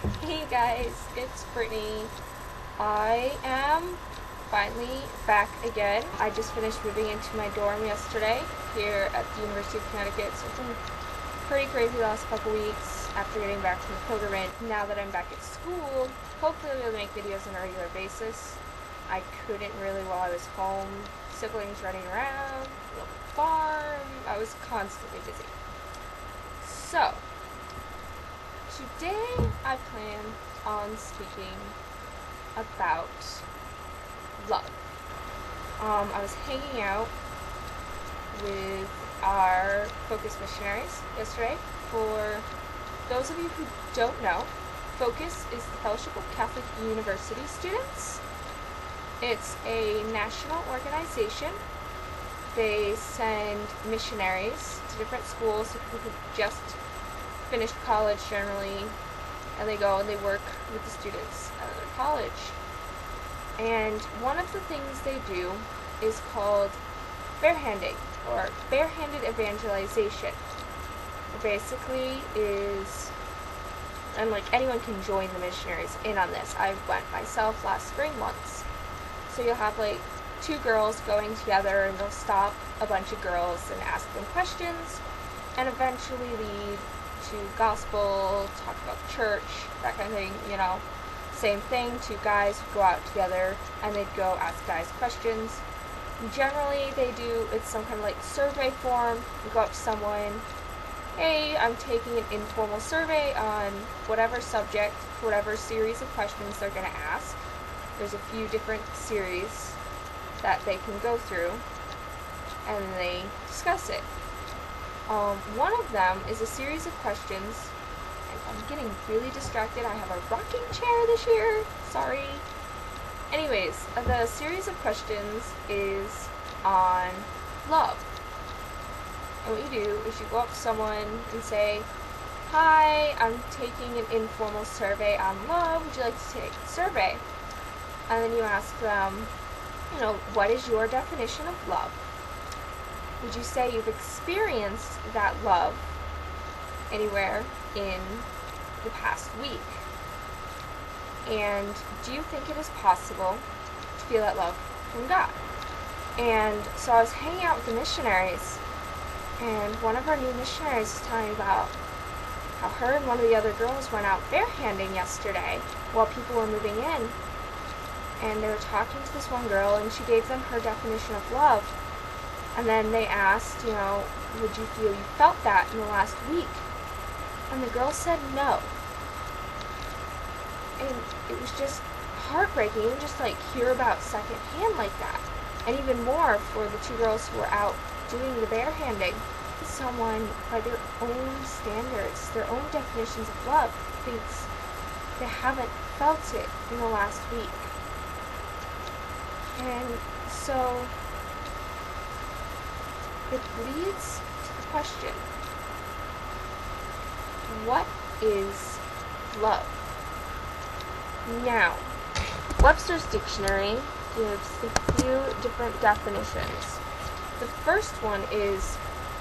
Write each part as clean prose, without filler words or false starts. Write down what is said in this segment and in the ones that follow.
Hey guys, it's Brittany. I am finally back again. I just finished moving into my dorm yesterday here at the University of Connecticut, so it's been pretty crazy the last couple weeks after getting back from the pilgrimage. Now that I'm back at school, hopefully I'll be able to make videos on a regular basis. I couldn't really while I was home. Siblings running around, little farm. I was constantly busy. So, today I plan on speaking about love. I was hanging out with our Focus missionaries yesterday. For those of you who don't know, Focus is the Fellowship of Catholic University Students. It's a national organization. They send missionaries to different schools, so people who just finished college generally, and they go and they work with the students at their college. And one of the things they do is called barehanding, or barehanded evangelization. It basically is, and like anyone can join the missionaries in on this. I went myself last spring once. So you'll have like two girls going together, and they'll stop a bunch of girls and ask them questions, and eventually lead to gospel, talk about church, that kind of thing, you know. Same thing, two guys who go out together and they'd go ask guys questions. And generally they do, it's some kind of like survey form. You go up to someone, hey, I'm taking an informal survey on whatever subject, whatever series of questions they're going to ask. There's a few different series that they can go through, and they discuss it. One of them is a series of questions, and I'm getting really distracted. I have a rocking chair this year. Sorry. Anyways, the series of questions is on love. And what you do is you go up to someone and say, hi, I'm taking an informal survey on love. Would you like to take the survey? And then you ask them, you know, what is your definition of love? Would you say you've experienced that love anywhere in the past week? And do you think it is possible to feel that love from God? And so I was hanging out with the missionaries, and one of our new missionaries was telling me about how her and one of the other girls went out barehanding yesterday while people were moving in. And they were talking to this one girl, and she gave them her definition of love. And then they asked, you know, would you feel you felt that in the last week? And the girl said no. And it was just heartbreaking. You just like hear about secondhand like that. And even more for the two girls who were out doing the barehanding. Someone, by their own standards, their own definitions of love, thinks they haven't felt it in the last week. And so it leads to the question, what is love? Now, Webster's dictionary gives a few different definitions. The first one is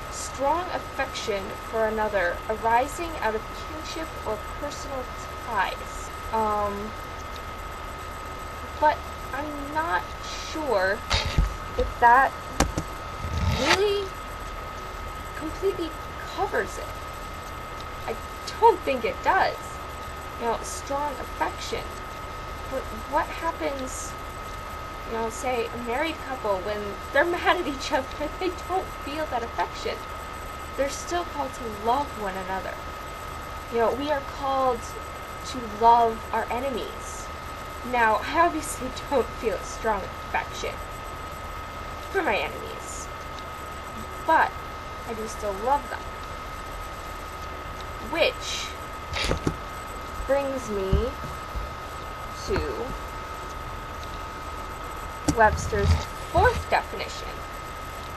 strong affection for another arising out of kinship or personal ties. But I'm not sure if that really completely covers it. I don't think it does. You know, strong affection. But what happens, you know, say a married couple, when they're mad at each other and they don't feel that affection? They're still called to love one another. You know, we are called to love our enemies. Now, I obviously don't feel a strong affection for my enemies, but I do still love them. Which brings me to Webster's fourth definition,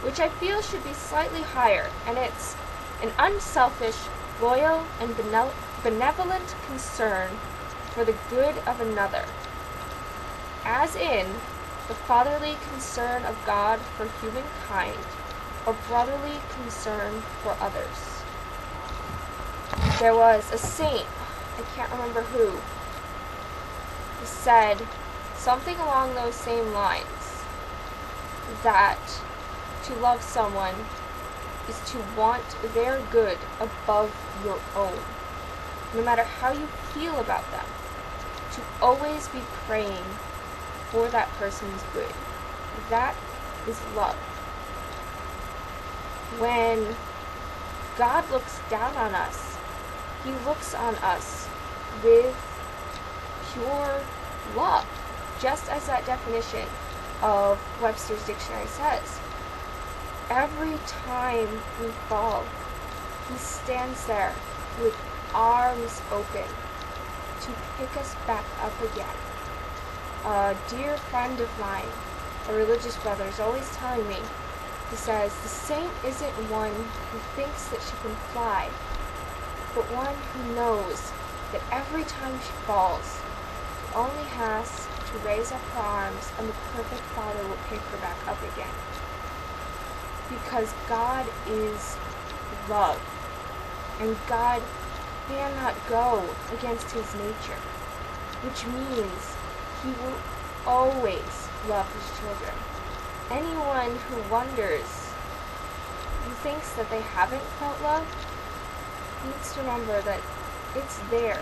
which I feel should be slightly higher, and it's an unselfish, loyal, and benevolent concern for the good of another, as in the fatherly concern of God for humankind, or brotherly concern for others. There was a saint I can't remember who, said something along those same lines, that to love someone is to want their good above your own, no matter how you feel about them, to always be praying for that person's good. That is love. When God looks down on us, He looks on us with pure love, just as that definition of Webster's dictionary says. Every time we fall, He stands there with arms open to pick us back up again. A dear friend of mine, a religious brother, is always telling me, he says, the saint isn't one who thinks that she can fly, but one who knows that every time she falls, she only has to raise up her arms and the perfect Father will pick her back up again. Because God is love, and God cannot go against His nature, which means He will always love His children. Anyone who wonders, who thinks that they haven't felt love, needs to remember that it's there.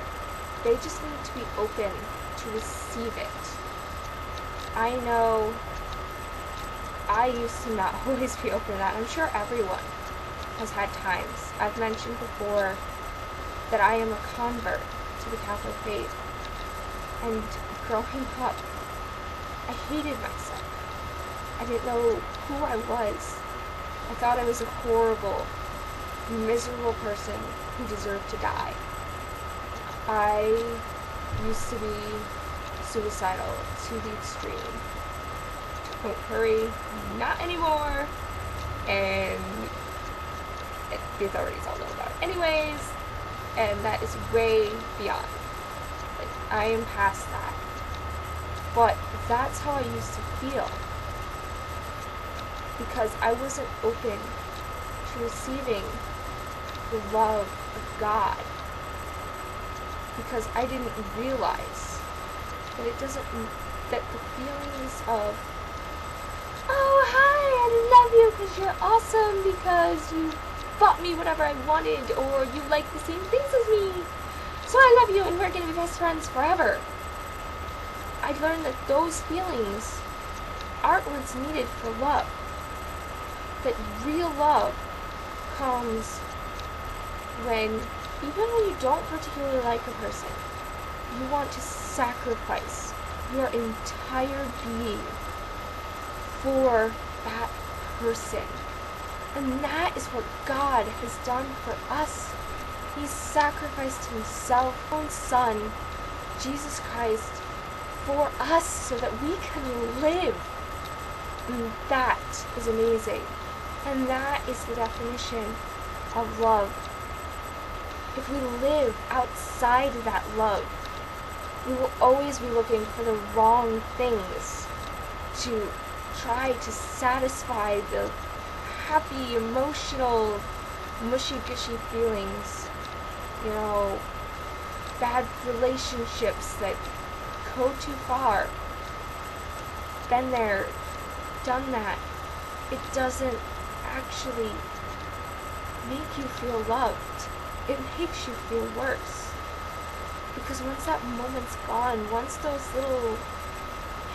They just need to be open to receive it. I know I used to not always be open to that. I'm sure everyone has had times. I've mentioned before that I am a convert to the Catholic faith. And growing up, I hated myself. I didn't know who I was. I thought I was a horrible, miserable person who deserved to die. I used to be suicidal to the extreme. Don't worry, not anymore. And the authorities all know about it anyways. And that is way beyond. Like, I am past that. But that's how I used to feel. Because I wasn't open to receiving the love of God. Because I didn't realize that that the feelings of, oh hi, I love you because you're awesome, because you bought me whatever I wanted, or you like the same things as me, so I love you and we're going to be best friends forever. I learned that those feelings aren't what's needed for love. That real love comes when, even when you don't particularly like a person, you want to sacrifice your entire being for that person. And that is what God has done for us. He sacrificed Himself, His own Son, Jesus Christ, for us so that we can live. And that is amazing. And that is the definition of love. If we live outside of that love, we will always be looking for the wrong things to try to satisfy the happy, emotional, mushy-gushy feelings. You know, bad relationships that go too far. Been there, done that. It doesn't actually make you feel loved. It makes you feel worse. Because once that moment's gone, once those little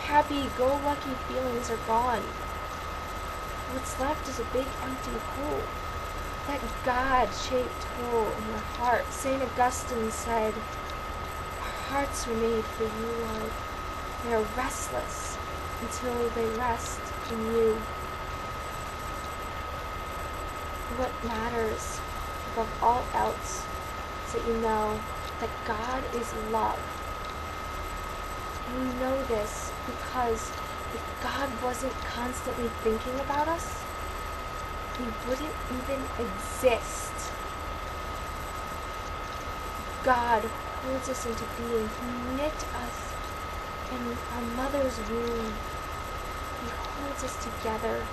happy-go-lucky feelings are gone, what's left is a big empty hole. That God-shaped hole in your heart. St. Augustine said, "Our hearts were made for you, Lord. They are restless until they rest in you." What matters above all else is that you know that God is love. And you know this because if God wasn't constantly thinking about us, He wouldn't even exist. God holds us into being. He knit us in our mother's womb. He holds us together.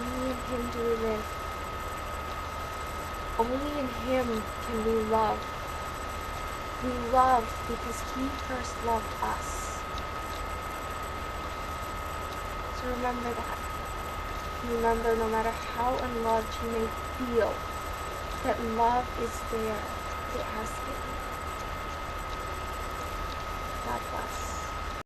Only in Him do we live. Only in Him can we love. We love because He first loved us. So remember that. Remember, no matter how unloved you may feel, that love is there.